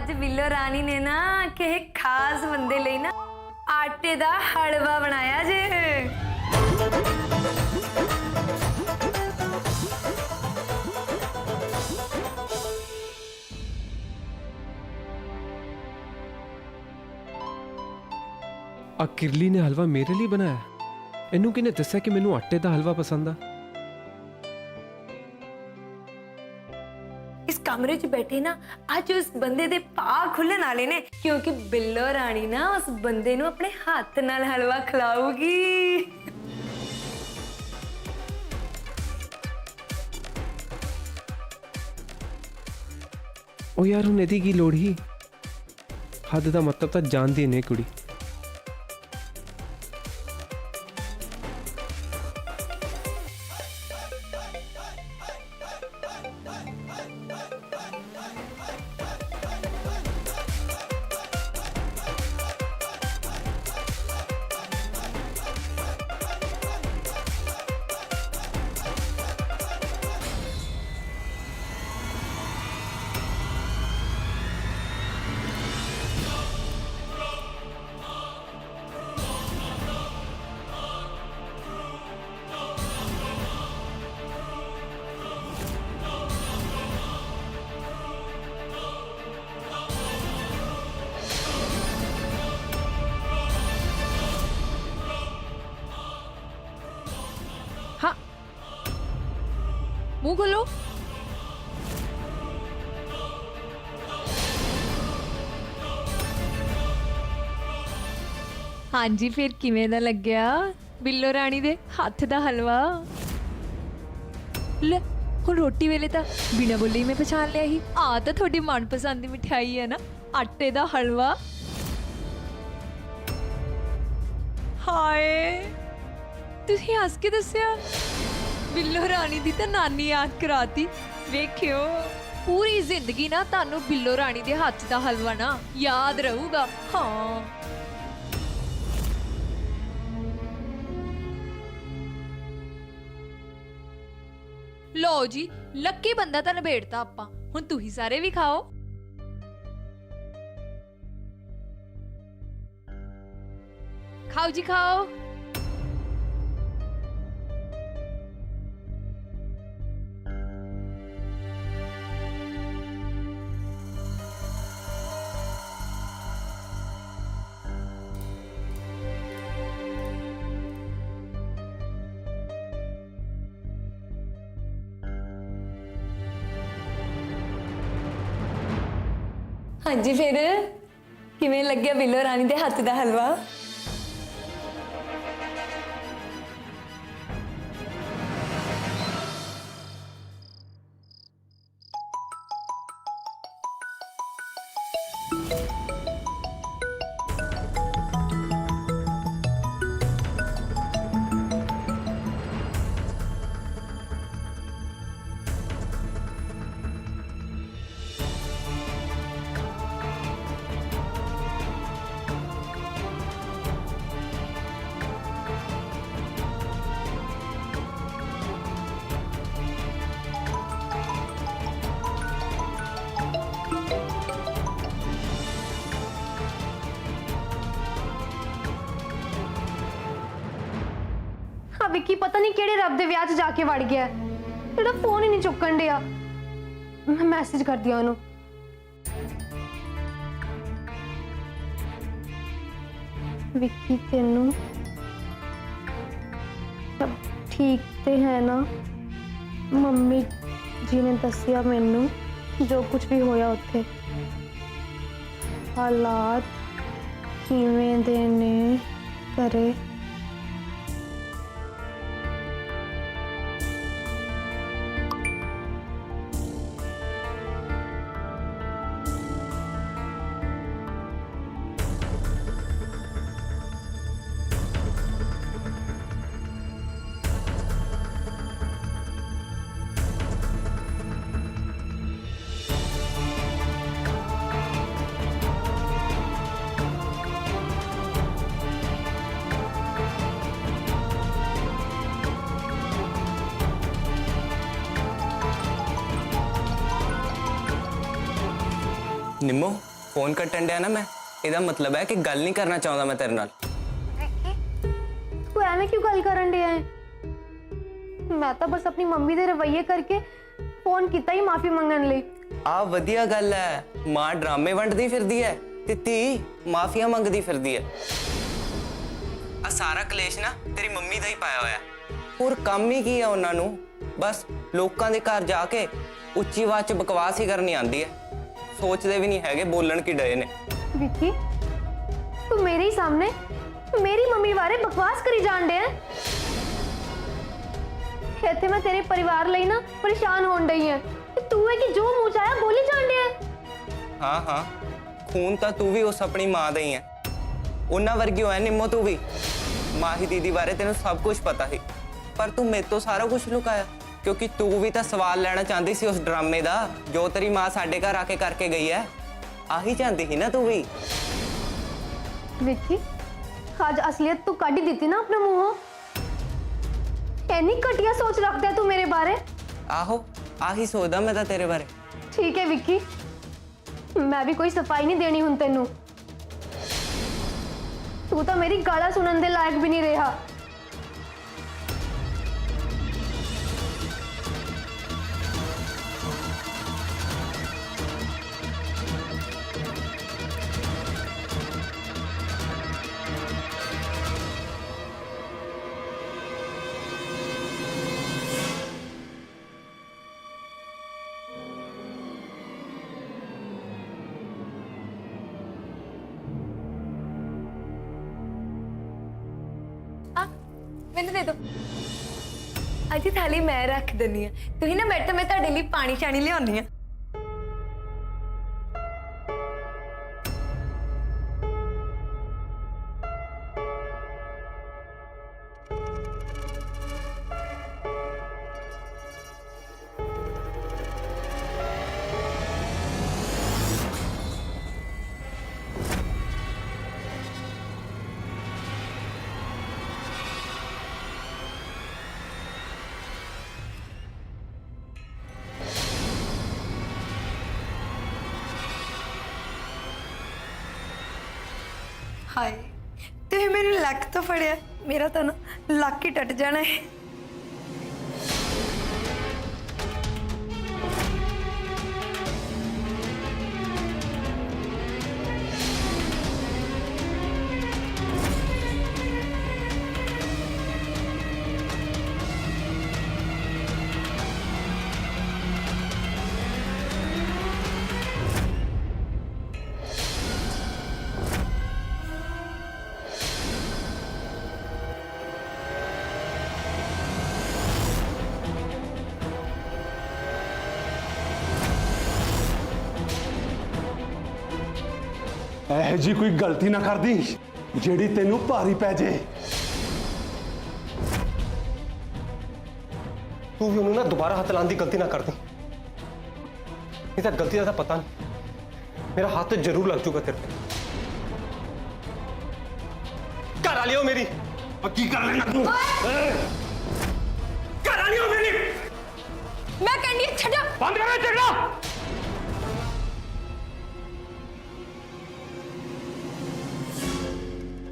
ਅੱਜ ਬਿੱਲੋ ਰਾਣੀ ਨੇ ਨਾ ਕਿਸੇ ਖਾਸ ਬੰਦੇ ਲਈ ਨਾ ਆਟੇ ਦਾ ਹਲਵਾ ਬਣਾਇਆ ਜੇ। आ किरली ने हलवा मेरे लिए बनाया? इनू किने दस्या कि मैनू आटे दा हलवा पसंद आ? इस कमरे च बैठे ना आज उस बंदे दे भाग खुलने वाले ने, क्योंकि बिल्लो रानी ना उस बंदे नू अपने हाथ नाल हलवा खिलाऊगी। ओ यार हुण इहदी की लोड़ ही? हद दा मतलब तां जानदी ने कुड़ी। हाँ, मुंह खोलो। हाँ जी, फिर किवें दा लग्या बिल्लो राणी दे हत्थ दा हलवा? ले हुण रोटी वेले तां बिना बोले ही मैं पछाण लिया ही। आ तां थोड़ी मनपसंद दी मिठाई है ना, आटे दा हलवा। हाय, तुसीं हस के दस्सिया बिल्लो राणी दी तां नानी याद कराती। वेखियो पूरी जिंदगी ना तानू बिल्लो राणी दे हत्थ दा हलवा ना याद रहूगा। हाँ, लो जी, लक्की बंदा तां नबेड़ता आपां। हुण तुही सारे भी खाओ। खाओ जी खाओ। हाँ जी, फिर किवें लग्या बिल्लो रानी दे हत्थ दा हलवा? हाँ विक्की पता नहीं केड़े रब दे विआह च जाके वड़ गया, जेड़ा फोन ही नहीं चुकन दिया। मैं मैसेज कर दिया उन्होंने। विक्की तेनू सब ठीक ते है ना? मम्मी जी ने दसिया मैनू जो कुछ भी होया उत्थे, हालात किवें दे ने करे। निम्मो ਫੋਨ ਕੱਟਣ ਡਿਆ ਨਾ ਮੈਂ, ਇਹਦਾ ਮਤਲਬ ਹੈ ਕਿ ਗੱਲ ਨਹੀਂ ਕਰਨਾ ਚਾਹੁੰਦਾ ਮੈਂ ਤੇਰੇ ਨਾਲ। ਤੂੰ ਐਵੇਂ ਕਿਉਂ ਗੱਲ ਕਰਨ ਡਿਆ ਹੈ? ਮੈਂ ਤਾਂ ਬਸ ਆਪਣੀ ਮੰਮੀ ਦੇ ਰਵੱਈਏ ਕਰਕੇ ਫੋਨ ਕੀਤਾ ਹੀ ਮਾਫੀ ਮੰਗਣ ਲਈ। ਆ ਵਧੀਆ ਗੱਲ ਹੈ, ਮਾਂ ਡਰਾਮੇ ਵੰਡਦੀ ਫਿਰਦੀ ਹੈ ਤੇ ਧੀ ਮਾਫੀਆਂ ਮੰਗਦੀ ਫਿਰਦੀ ਹੈ। ਆ ਸਾਰਾ ਕਲੇਸ਼ ਨਾ ਤੇਰੀ ਮੰਮੀ ਦਾ ਹੀ ਪਾਇਆ ਹੋਇਆ। ਹੋਰ ਕੰਮ ਹੀ ਕੀ ਆ ਉਹਨਾਂ ਨੂੰ, ਬਸ ਲੋਕਾਂ ਦੇ ਘਰ ਜਾ ਕੇ ਉੱਚੀ ਆਵਾਜ਼ 'ਚ ਬਕਵਾਸ ਹੀ ਕਰਨੀ ਆਉਂਦੀ ਹੈ। ਸੋਚਦੇ ਵੀ ਨਹੀਂ ਹੈਗੇ ਬੋਲਣ ਕੀ ਡਏ ਨੇ। ਵਿੱਕੀ, ਤੂੰ ਮੇਰੇ ਹੀ ਸਾਹਮਣੇ ਮੇਰੀ ਮੰਮੀ ਬਾਰੇ ਬਕਵਾਸ ਕਰੀ ਜਾਣ ਡਿਆ। ਇੱਥੇ ਮੈਂ ਤੇਰੇ ਪਰਿਵਾਰ ਲਈ ਨਾ ਪਰੇਸ਼ਾਨ ਹੋਣ ਡਈ ਹਾਂ ਤੇ ਤੂੰ ਹੈ ਕਿ ਜੋ ਮੂੰਹ ਚ ਆਇਆ ਬੋਲੀ ਜਾਣ ਡਿਆ। ਹਾਂ ਹਾਂ, ਖੂਨ ਤਾਂ ਤੂੰ ਵੀ ਉਸ ਆਪਣੀ ਮਾਂ ਦਾ ਹੀ ਹੈ। ਉਹਨਾਂ ਵਰਗੀ ਹੋਇਆ ਨਿੰਮੋ ਤੂੰ ਵੀ। ਮਾਹੀ ਦੀਦੀ ਬਾਰੇ ਤੈਨੂੰ ਸਭ ਕੁਝ ਪਤਾ ਸੀ, ਪਰ ਤੂੰ ਮੇਰੇ ਤੋਂ ਸਾਰਾ ਕੁਝ ਲੁਕਾਇਆ ਕਿਉਂਕਿ ਤੂੰ ਵੀ ਤਾਂ ਸਵਾਲ ਲੈਣਾ ਚਾਹੁੰਦੀ ਸੀ ਉਸ ਡਰਾਮੇ ਦਾ ਜੋ ਤੇਰੀ ਮਾਂ ਸਾਡੇ ਘਰ ਆ ਕੇ ਕਰਕੇ ਗਈ ਹੈ। ਆਹੀ ਚਾਹੁੰਦੀ ਸੀ ਨਾ ਤੂੰ ਵੀ। ਵਿੱਕੀ, ਅੱਜ ਅਸਲੀਅਤ ਤੂੰ ਕੱਢ ਹੀ ਦਿੱਤੀ ਨਾ ਆਪਣੇ ਮੂੰਹੋਂ। ਇੰਨੀ ਘਟੀਆ ਸੋਚ ਰੱਖਦਾ ਤੂੰ ਮੇਰੇ ਬਾਰੇ। ਆਹੋ, ਆਹੀ ਸੋਚਦਾ ਮੈਂ ਤਾਂ ਤੇਰੇ ਬਾਰੇ। ਠੀਕ ਹੈ ਵਿੱਕੀ, ਮੈਂ ਵੀ ਕੋਈ ਸਫਾਈ ਨਹੀਂ ਦੇਣੀ ਹੁਣ ਤੈਨੂੰ। ਤੂੰ ਤਾਂ ਮੇਰੀ ਗਾਲਾਂ ਸੁਣਨ ਦੇ ਲਾਇਕ ਵੀ ਨਹੀਂ ਰਿਹਾ। ਆ ਮੈਨੂੰ ਦੇ ਦੋ। ਅੱਜ ਥਾਲੀ ਮੈਂ ਰੱਖ ਦਿੰਨੀ ਆ, ਤੁਸੀਂ ਨਾ ਬੈਠੋ, ਮੈਂ ਤੁਹਾਡੇ ਲਈ ਪਾਣੀ ਛਾਣੀ ਲਿਆਉਣੀ ਆ। ਹਾਏ, ਤੁਸੀਂ ਮੈਨੂੰ ਲੱਕ ਤੋਂ ਫੜਿਆ, ਮੇਰਾ ਤਾਂ ਨਾ ਲੱਕ ਹੀ ਟੱਟ ਜਾਣਾ ਹੈ। ਇਹ ਜੀ ਕੋਈ ਗਲਤੀ ਨਾ ਕਰਦੀ ਜਿਹੜੀ ਤੈਨੂੰ ਭਾਰੀ ਪੈ ਜੇ। ਤੂੰ ਵੀ ਉਹਨੂੰ ਨਾ ਦੁਬਾਰਾ ਹੱਥ ਲਾਉਣ ਦੀ ਗਲਤੀ ਨਾ ਕਰਦੀ, ਨਹੀਂ ਤਾਂ ਗਲਤੀ ਦਾ ਤਾਂ ਪਤਾ ਨਹੀਂ, ਮੇਰਾ ਹੱਥ ਜ਼ਰੂਰ ਲੱਗ ਚੁੱਕਾ ਤੇਰੇ ਤੇ। ਘਰ ਆ ਲਿਓ ਮੇਰੀ। ਕੀ ਕਰ ਲੈਣਾ ਤੂੰ? ਘਰ ਆ ਲਿਓ ਮੇਰੀ। ਮੈਂ ਕਹਿੰਦੀ ਹਾਂ, ਛੱਡੋ। ਬੰਦ ਕਰ ਝਗੜਾ।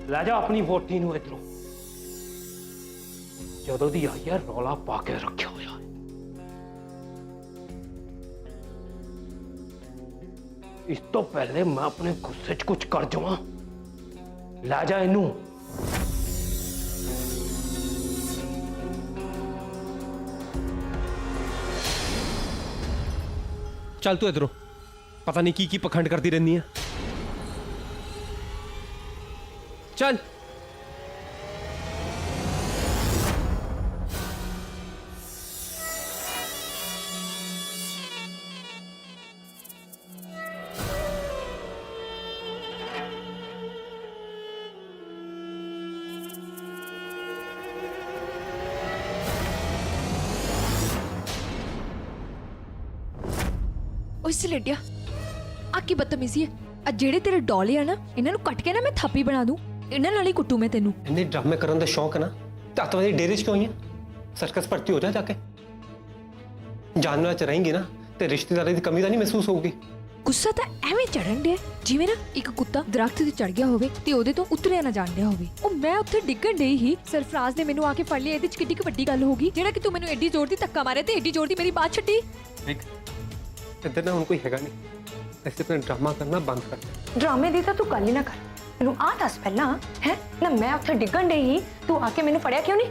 ਲੈ ਜਾ ਆਪਣੀ ਵੋਟੀ ਨੂੰ ਇਧਰੋਂ, ਜਦੋਂ ਦੀ ਆਈ ਹੈ ਰੌਲਾ ਪਾ ਕੇ ਰੱਖਿਆ ਹੋਇਆ ਹੈ। ਇਸ ਤੋਂ ਪਹਿਲੇ ਮੈਂ ਆਪਣੇ ਗੁੱਸੇ 'ਚ ਕੁਝ ਕਰ ਜਾਵਾਂ। ਲੈ ਜਾ ਇਹਨੂੰ। ਚੱਲ ਤੂੰ ਇਧਰੋਂ, ਪਤਾ ਨਹੀਂ ਕੀ ਪਖੰਡ ਕਰਦੀ ਰਹਿੰਦੀ ਆ। ਚੱਲ। ਉਸ ਲੇਡਿਆ, ਆ ਕੀ ਬਦਤਮੀਜ਼ੀ ਹੈ। ਆ ਜਿਹੜੇ ਤੇਰੇ ਡੋਲੇ ਆ ਨਾ, ਇਹਨਾਂ ਨੂੰ ਕੱਟ ਕੇ ਨਾ ਮੈਂ ਥਾਪੀ ਬਣਾ ਦੂੰ। ਇਹਨਾਂ ਨਾਲ ਹੀ ਕੁੱਟੂ ਮੈਂ ਤੈਨੂੰ। ਇੰਨੇ ਡਰਾਮੇ ਕਰਨ ਦਾ ਸ਼ੌਕ ਹੈ ਨਾ, ਤਾਂ ਅੱਤਵਾਦੀ ਡੇਰੇ 'ਚ ਕਿਉਂ ਆਈ ਹੈ? ਸਰਕਸ ਭਰਤੀ ਹੋ ਜਾ ਕੇ। ਜਾਨਵਰਾਂ 'ਚ ਰਹੇਂਗੀ ਨਾ ਤੇ ਰਿਸ਼ਤੇਦਾਰੀ ਦੀ ਕਮੀ ਤਾਂ ਨਹੀਂ ਮਹਿਸੂਸ ਹੋਊਗੀ। ਗੁੱਸਾ ਤਾਂ ਐਵੇਂ ਚੜਨ ਡਿਆ ਜਿਵੇਂ ਨਾ ਇੱਕ ਕੁੱਤਾ ਦਰਖਤ ਤੇ ਚੜ ਗਿਆ ਹੋਵੇ ਤੇ ਉਹਦੇ ਤੋਂ ਉਤਰਿਆ ਨਾ ਜਾਣ ਡਿਆ ਹੋਵੇ। ਉਹ ਮੈਂ ਉੱਥੇ ਡਿੱਗਣ ਡਈ ਹੀ, ਸਰਫਰਾਜ਼ ਨੇ ਮੈਨੂੰ ਆ ਕੇ ਫੜ ਲਿਆ। ਇਹਦੇ ਚ ਕਿੱਡੀ ਕੁ ਵੱਡੀ ਗੱਲ ਹੋ ਗਈ ਜਿਹੜਾ ਕਿ ਤੂੰ ਮੈਨੂੰ ਐਡੀ ਜ਼ੋਰ ਦੀ ਧੱਕਾ ਮਾਰਿਆ ਤੇ ਐਡੀ ਜ਼ੋਰ ਦੀ ਮੇਰੀ ਬਾਤ ਛੱਡੀ। ਦੇਖ ਇੱਧਰ ਨਾ ਹੁਣ ਕੋਈ ਹੈਗਾ ਨਹੀਂ, ऐसे अपना ड्रामा करना बंद कर दे। ਡਰਾਮੇ ਦੀ ਤਾਂ ਤੂੰ ਗੱਲ ਹੀ ਨਾ ਕਰ। ਮੈਨੂੰ ਆ ਦੱਸ ਪਹਿਲਾਂ ਹੈ ਨਾ, ਮੈਂ ਉੱਥੇ ਡਿੱਗਣ ਡਈ ਹੀ, ਤੂੰ ਆ ਕੇ ਮੈਨੂੰ ਫੜਿਆ ਕਿਉਂ ਨਹੀਂ?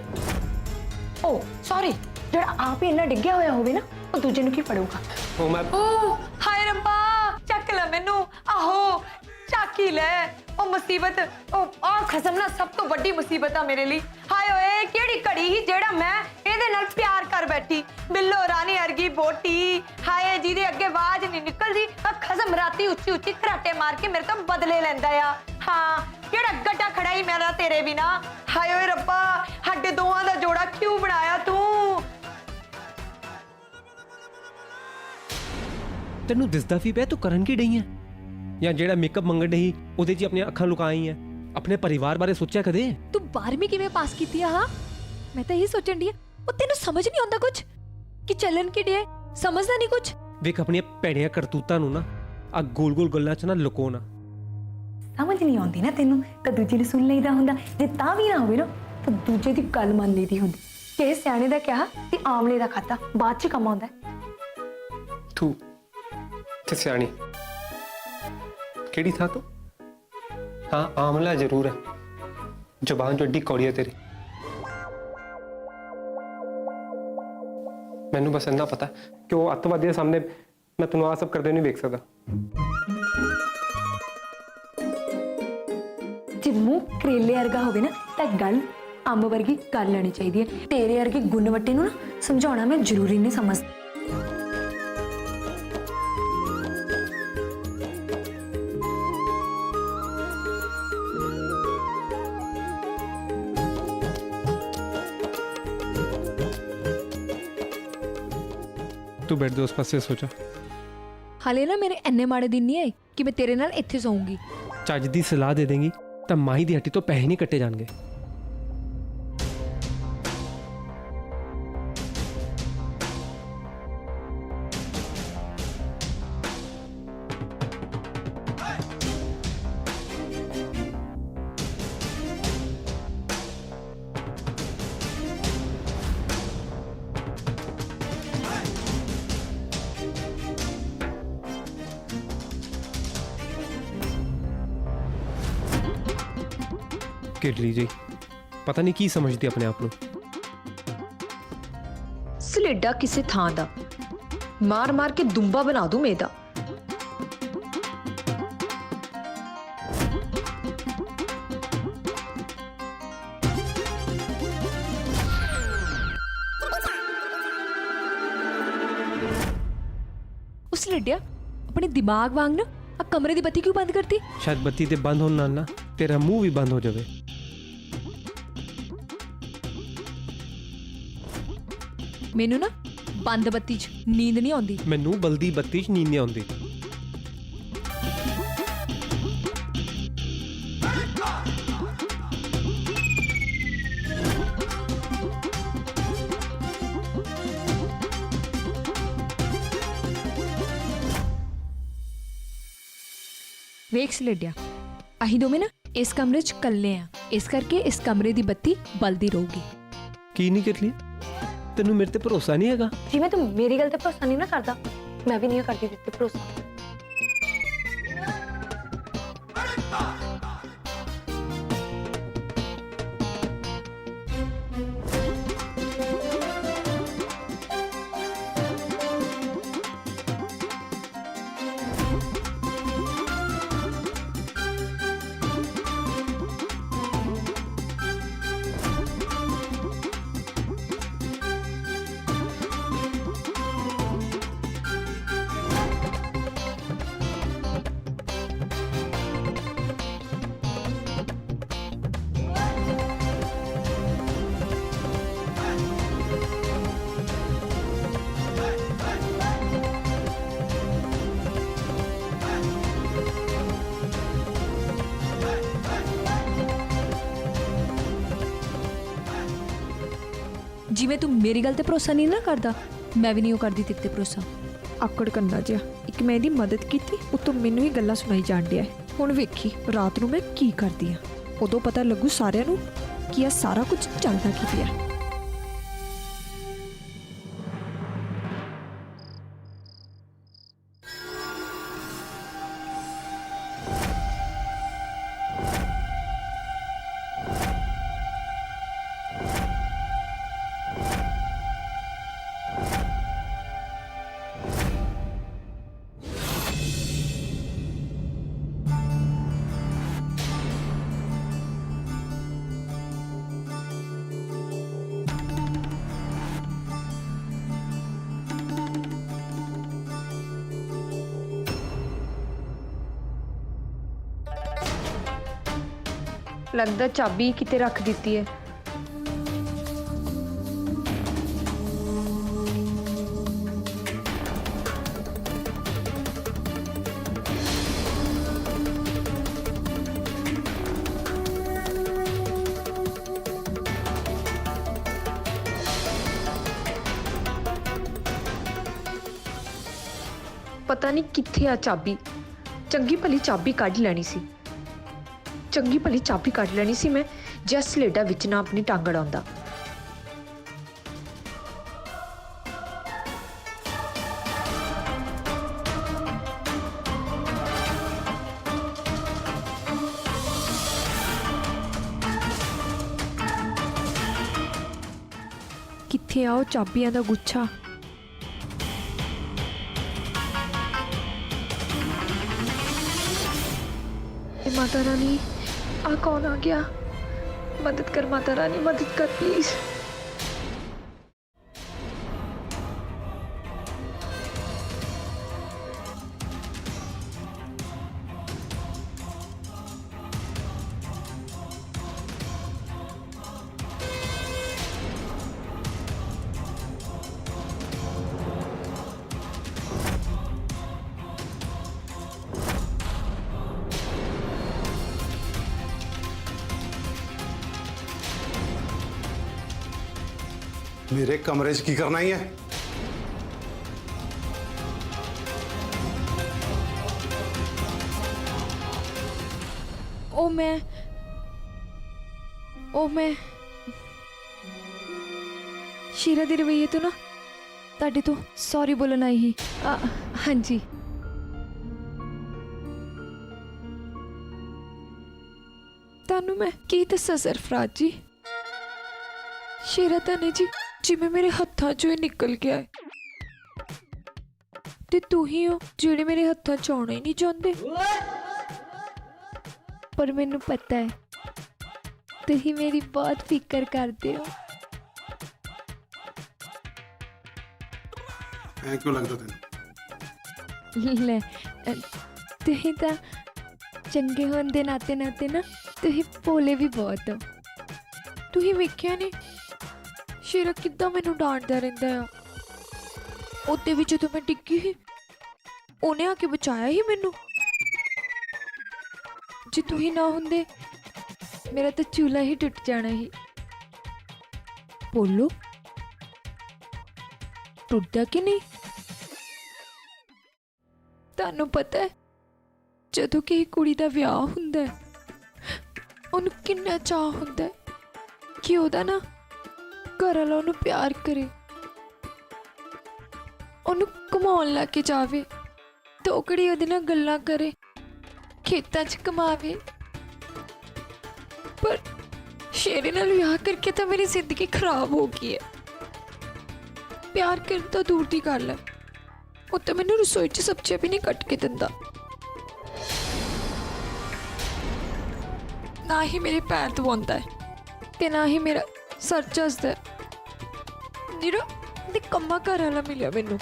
ਓ ਸੌਰੀ, ਜਿਹੜਾ ਆਪ ਹੀ ਇੰਨਾ ਡਿੱਗਿਆ ਹੋਇਆ ਹੋਵੇ ਨਾ, ਉਹ ਦੂਜੇ ਨੂੰ ਕੀ ਫੜੂਗਾ? वो मैं ਓ ਹਾਏ ਰੱਬਾ, ਚੱਕ ਲੈ ਮੈਨੂੰ, ਆਹੋ ਚੱਕ ਹੀ ਲੈ। ਉਹ ਮੁਸੀਬਤ, ਉਹ ਆ ਖਸਮ ਨਾ ਸਭ ਤੋਂ ਵੱਡੀ ਮੁਸੀਬਤ ਆ ਮੇਰੇ ਲਈ। ਹਾਏ ਓਏ, ਕਿਹੜੀ ਘੜੀ ਹੀ ਜਿਹੜਾ ਮੈਂ ਇਹਦੇ ਨਾਲ ਪਿਆਰ ਕਰ ਬੈਠੀ, ਬਿੱਲੋ ਰਾਣੀ ਅਰਗੀ ਬੋਟੀ। ਹਾਏ ਜਿਹਦੇ ਅੱਗੇ ਆਵਾਜ਼ ਨਹੀਂ ਨਿਕਲਦੀ, ਆ ਖਸਮ ਰਾਤੀ ਉੱਚੀ ਉੱਚੀ ਘਰਾਟੇ ਮਾਰ ਕੇ ਮੇਰੇ ਤੋਂ ਬਦਲੇ ਲੈਂਦਾ ਆ। ਹਾਂ, ਕਿਹੜਾ ਗੱਡਾ ਖੜਾ ਹੀ ਮੇਰਾ ਤੇਰੇ ਬਿਨਾ। ਹਾਏ ਓਏ ਰੱਬਾ, ਸਾਡੇ ਦੋਵਾਂ ਦਾ ਜੋੜਾ ਕਿਉਂ ਬਣਾਇਆ ਤੂੰ? ਤੈਨੂੰ ਦਿਸਦਾ ਵੀ ਪਿਆ ਤੂੰ ਕਰਨ ਕੀ ਡਈ ਹੈ? ਜਾਂ ਜਿਹੜਾ ਮੇਕਅਪ ਮੰਗਣ ਡਈ ਉਹਦੇ 'ਚ ਆਪਣੀਆਂ ਅੱਖਾਂ ਲੁਕਾਈ ਹੈ? ਆਪਣੇ ਪਰਿਵਾਰ ਬਾਰੇ ਸੋਚਿਆ ਕਦੇ? ਤੂੰ 12ਵੀਂ ਕਿਵੇਂ ਪਾਸ ਕੀਤੀ ਆ? ਹਾਂ, ਮੈਂ ਤਾਂ ਇਹ ਸੋਚਣ ਡਈ ਆ, ਉਹ ਤੈਨੂੰ ਸਮਝ ਨਹੀਂ ਆਉਂਦਾ ਕੁਝ ਕਿ ਚੱਲਣ ਕੀ ਡਿਆ, ਸਮਝਦਾ ਨਹੀਂ ਕੁਝ। ਵੇਖ ਆਪਣੀਆਂ ਭੈੜੀਆਂ ਕਰਤੂਤਾਂ ਨੂੰ ਨਾ ਆ ਗੋਲ ਗੋਲ ਗੱਲਾਂ 'ਚ ਨਾ ਲੁਕੋ ਨਾ। ਸਮਝ ਨਹੀਂ ਆਉਂਦੀ ਨਾ ਤੈਨੂੰ ਤਾਂ ਦੂਜੇ ਨੂੰ ਸੁਣ ਲਈਦਾ ਹੁੰਦਾ, ਜੇ ਤਾਂ ਵੀ ਨਾ ਹੋਵੇ ਨਾ ਤਾਂ ਦੂਜੇ ਦੀ ਗੱਲ ਮੰਨ ਲਈਦੀ ਹੁੰਦੀ। ਕਿਸੇ ਸਿਆਣੇ ਦਾ ਕਿਹਾ ਕਿ ਆਮਲੇ ਦਾ ਖਾਤਾ ਬਾਅਦ ਚ ਕੰਮ ਆਉਂਦਾ। तू ते सियाणी केड़ी था तू? हाँ आमला जरूर है, जुबान जो एडी कौड़ी है तेरी। मैनू बस इन्ना पता है कि वो अत्तवादी के सामने मैं तेन आ सब करते नहीं देख सकता। ਜੇ ਮੂੰਹ ਕਰੇਲੇ ਵਰਗਾ ਹੋਵੇ ਨਾ ਤਾਂ ਗੱਲ ਅੰਬ ਵਰਗੀ ਕਰ ਲੈਣੀ ਚਾਹੀਦੀ ਹੈ। ਤੇਰੇ ਵਰਗੇ ਗੁੰਨਵੱਟੇ ਨੂੰ ਨਾ ਸਮਝਾਉਣਾ ਮੈਂ ਜ਼ਰੂਰੀ ਨਹੀਂ ਸਮਝਦੀ। ਤੂੰ ਬੈਠ ਦੇ ਉਸ ਪਾਸੇ ਸੋਚਾ। ਹਾਲੇ ਨਾ ਮੇਰੇ ਇੰਨੇ ਮਾੜੇ ਦਿਨ ਨਹੀਂ ਆਏ ਕਿ ਮੈਂ ਤੇਰੇ ਨਾਲ ਇੱਥੇ ਸੌਂਗੀ। ਚੱਜ ਦੀ ਸਲਾਹ ਦੇ ਦੇਂਗੀ ਤਾਂ ਮਾਹੀ ਦੀ ਹੱਟੀ ਤੋਂ ਪੈਸੇ ਨਹੀਂ ਕੱਟੇ ਜਾਣਗੇ। ਕਿਡਲੀ ਜੀ ਪਤਾ ਨਹੀਂ ਕੀ ਸਮਝਦੀ ਆਪਣੇ ਆਪ ਨੂੰ। ਸਲੇਡਾ ਕਿਸੇ ਥਾਂ ਦਾ ਮਾਰ ਮਾਰ ਕੇ ਦੁੰਬਾ ਬਣਾ ਦੂੰ ਮੇਦਾ। ਉਸ ਸਲੇਡਿਆ ਆਪਣੇ ਦਿਮਾਗ ਵਾਂਗ ਨਾ ਆ ਕਮਰੇ ਦੀ ਬੱਤੀ ਕਿਉਂ ਬੰਦ ਕਰਤੀ? ਸ਼ਾਇਦ ਬੱਤੀ ਤੇ ਬੰਦ ਹੋਣ ਨਾਲ ਨਾ ਤੇਰਾ ਮੂੰਹ ਵੀ ਬੰਦ ਹੋ ਜਾਵੇ। ਮੈਨੂੰ ਨਾ ਬੰਦ ਬੱਤੀ 'ਚ ਨੀਂਦ ਨਹੀਂ ਆਉਂਦੀ। ਮੈਨੂੰ ਬਲਦੀ ਬੱਤੀ 'ਚ ਨੀਂਦ ਨਹੀਂ ਆਉਂਦੀ। ਵੇਖ ਸਲੇਡਿਆ, ਅਸੀਂ ਦੋਵੇਂ ਨਾ ਇਸ ਕਮਰੇ 'ਚ ਇਕੱਲੇ ਆ, ਇਸ ਕਰਕੇ ਇਸ ਕਮਰੇ ਦੀ ਬੱਤੀ ਬਲਦੀ ਰਹੂਗੀ। ਕੀ ਨਹੀਂ ਕਰ ਲਈ? ਤੈਨੂੰ ਮੇਰੇ ਤੇ ਭਰੋਸਾ ਨਹੀਂ ਹੈਗਾ? ਜਿਵੇਂ ਤੂੰ ਮੇਰੀ ਗੱਲ ਤੇ ਭਰੋਸਾ ਨਹੀਂ ਨਾ ਕਰਦਾ, ਮੈਂ ਵੀ ਨਹੀਂ ਕਰਦੀ ਤੇਰੇ ਤੇ ਭਰੋਸਾ। ਜਿਵੇਂ ਤੂੰ ਮੇਰੀ ਗੱਲ ਤੇ ਭਰੋਸਾ ਨਹੀਂ ਨਾ ਕਰਦਾ, ਮੈਂ ਵੀ ਨਹੀਂ ਉਹ ਕਰਦੀ ਤੇਰੇ ਤੇ ਭਰੋਸਾ। ਆਕੜ ਕੰਨਾ ਜਿਹਾ। ਇੱਕ ਮੈਂ ਇਹਦੀ ਮਦਦ ਕੀਤੀ, ਉਤੋਂ ਮੈਨੂੰ ਹੀ ਗੱਲਾਂ ਸੁਣਾਈ ਜਾਣ ਡਿਆ ਹੈ। ਹੁਣ ਵੇਖੀ ਰਾਤ ਨੂੰ ਮੈਂ ਕੀ ਕਰਦੀ ਆ, ਉਦੋਂ ਪਤਾ ਲੱਗੂ ਸਾਰਿਆਂ ਨੂੰ ਕਿ ਇਹ ਸਾਰਾ ਕੁਝ ਚੱਲਦਾ ਕੀ ਪਿਆ। ਲੱਗਦਾ ਚਾਬੀ ਕਿਤੇ ਰੱਖ ਦਿੱਤੀ ਹੈ। ਪਤਾ ਨਹੀਂ ਕਿੱਥੇ ਆ ਚਾਬੀ। ਚੰਗੀ ਭਲੀ ਚਾਬੀ ਕੱਢ ਲੈਣੀ ਸੀ, ਚੰਗੀ ਭਲੀ ਚਾਬੀ ਕੱਢ ਲੈਣੀ ਸੀ ਮੈਂ, ਜਸ ਸਲੇਡਾ ਵਿੱਚ ਨਾ ਆਪਣੀ ਟੰਗ ਅੜਾਉਂਦਾ। ਕਿੱਥੇ ਆ ਉਹ ਚਾਬੀਆਂ ਦਾ ਗੁੱਛਾ? माता रानी, आ कौन आ गया? मदद कर माता रानी, मदद कर प्लीज। मेरे कमरे च की करना ही है? ਉਹ ਮੈਂ ਸ਼ੀਰਾ ਦੇ ਰਵਈਏ ਤੋਂ ਨਾ ਤੁਹਾਡੇ ਤੋਂ ਸੌਰੀ ਬੋਲਣ ਆਈ ਸੀ। ਹਾਂਜੀ ਤੁਹਾਨੂੰ ਮੈਂ ਕੀ ਦੱਸਾਂ ਸਰਫਰਾਜ਼ ਜੀ, ਸ਼ੀਰਾ ਤਾਂ ਨੇ ਜੀ ਜਿਵੇਂ ਮੇਰੇ ਹੱਥਾਂ ਚੋਂ ਹੀ ਨਿਕਲ ਗਿਆ ਹੈ, ਤੇ ਤੂੰ ਹੀ ਹੋ ਜਿਹੜੇ ਮੇਰੇ ਹੱਥਾਂ ਚ ਆਉਣਾ ਹੀ ਨਹੀਂ ਚਾਹੁੰਦੇ। ਪਰ ਮੈਨੂੰ ਪਤਾ ਹੈ ਤੁਸੀਂ ਮੇਰੀ ਬਹੁਤ ਫਿਕਰ ਕਰਦੇ ਹੋ। ऐ क्यों लगता तेन? ਲੈ ਤੁਸੀਂ ਤਾਂ ਚੰਗੇ ਹੋਣ ਦੇ ਨਾਤੇ ਨਾ ਤੁਸੀਂ ਭੋਲੇ ਵੀ ਬਹੁਤ ਹੋ। ਤੁਸੀਂ ਵੇਖਿਆ ਨਹੀਂ ਸ਼ੇਰਾ ਕਿੱਦਾਂ ਮੈਨੂੰ ਡਾਂਟਦਾ ਰਹਿੰਦਾ ਆ। ਉੱਤੇ ਵੀ ਜਦੋਂ ਮੈਂ ਡਿੱਗੀ ਸੀ ਉਹਨੇ ਆ ਕੇ ਬਚਾਇਆ ਹੀ ਮੈਨੂੰ। ਜੇ ਤੁਸੀਂ ਨਾ ਹੁੰਦੇ ਮੇਰਾ ਤਾਂ ਚੂਲਾ ਹੀ ਟੁੱਟ ਜਾਣਾ ਸੀ। ਬੋਲੋ ਟੁੱਟਦਾ ਕਿ ਨਹੀਂ? ਤੁਹਾਨੂੰ ਪਤਾ ਹੈ ਜਦੋਂ ਕਿਸੇ ਕੁੜੀ ਦਾ ਵਿਆਹ ਹੁੰਦਾ ਹੈ ਉਹਨੂੰ ਕਿੰਨਾ ਚਾਅ ਹੁੰਦਾ ਹੈ ਕਿ ਉਹਦਾ ਨਾ ਘਰ ਵਾਲਾ ਉਹਨੂੰ ਪਿਆਰ ਕਰੇ, ਉਹਨੂੰ ਘੁਮਾਉਣ ਲੈ ਕੇ ਜਾਵੇ, ਟੋਕੜੀ ਉਹਦੇ ਨਾਲ ਗੱਲਾਂ ਕਰੇ, ਖੇਤਾਂ 'ਚ ਕਮਾਵੇ। ਪਰ ਸ਼ੇਰੇ ਨਾਲ ਵਿਆਹ ਕਰਕੇ ਤਾਂ ਮੇਰੀ ਜ਼ਿੰਦਗੀ ਖਰਾਬ ਹੋ ਗਈ ਹੈ। ਪਿਆਰ ਕਰਨ ਤਾਂ ਦੂਰ ਦੀ ਗੱਲ ਹੈ, ਉਹ ਤਾਂ ਮੈਨੂੰ ਰਸੋਈ 'ਚ ਸਬਜ਼ੀਆਂ ਵੀ ਨਹੀਂ ਕੱਟ ਕੇ ਦਿੰਦਾ, ਨਾ ਹੀ ਮੇਰੇ ਪੈਰ ਦਬਾਉਂਦਾ ਹੈ ਤੇ ਨਾ ਹੀ ਮੇਰਾ ਸਰ ਝੱਸਦਾ ਹੈ। ਨਿਰਾ ਦੇ ਕੰਮਾਂ ਘਰ ਵਾਲਾ ਮਿਲਿਆ ਮੈਨੂੰ।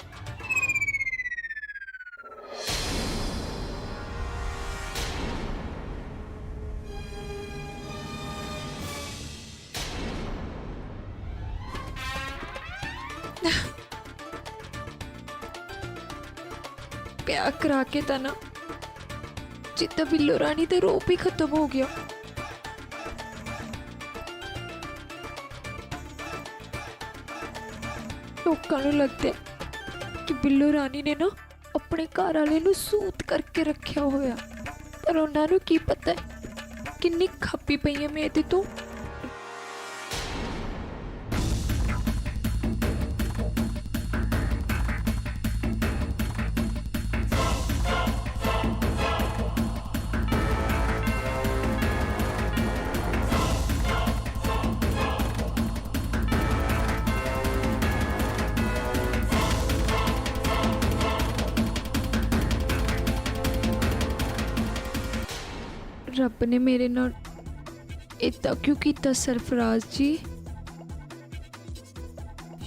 ਪਿਆਰ ਕਰਾ ਕੇ ਤਾਂ ਨਾ ਜਿੱਦਾਂ ਬਿੱਲੋ ਰਾਣੀ ਦਾ ਰੂਪ ਹੀ ਖਤਮ ਹੋ ਗਿਆ। ਲੋਕਾਂ ਨੂੰ ਲੱਗਦਾ ਕਿ ਬਿੱਲੋ ਰਾਣੀ ਨੇ ਨਾ ਆਪਣੇ ਘਰ ਵਾਲੇ ਨੂੰ ਸੂਤ ਕਰਕੇ ਰੱਖਿਆ ਹੋਇਆ, ਪਰ ਉਹਨਾਂ ਨੂੰ ਕੀ ਪਤਾ ਕਿੰਨੀ ਖੱਪੀ ਪਈ ਹੈ ਮੈਂ ਇਹਦੇ ਤੋਂ। ਰੱਬ ਨੇ ਮੇਰੇ ਨਾਲ ਇਦਾਂ ਕਿਉਂ ਕੀਤਾ ਸਰਫਰਾਜ਼ ਜੀ?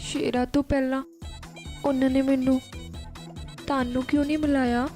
ਸ਼ੇਰਾ ਤੋਂ ਪਹਿਲਾਂ ਉਹਨਾਂ ਨੇ ਮੈਨੂੰ ਤੁਹਾਨੂੰ ਕਿਉਂ ਨਹੀਂ ਮਿਲਾਇਆ?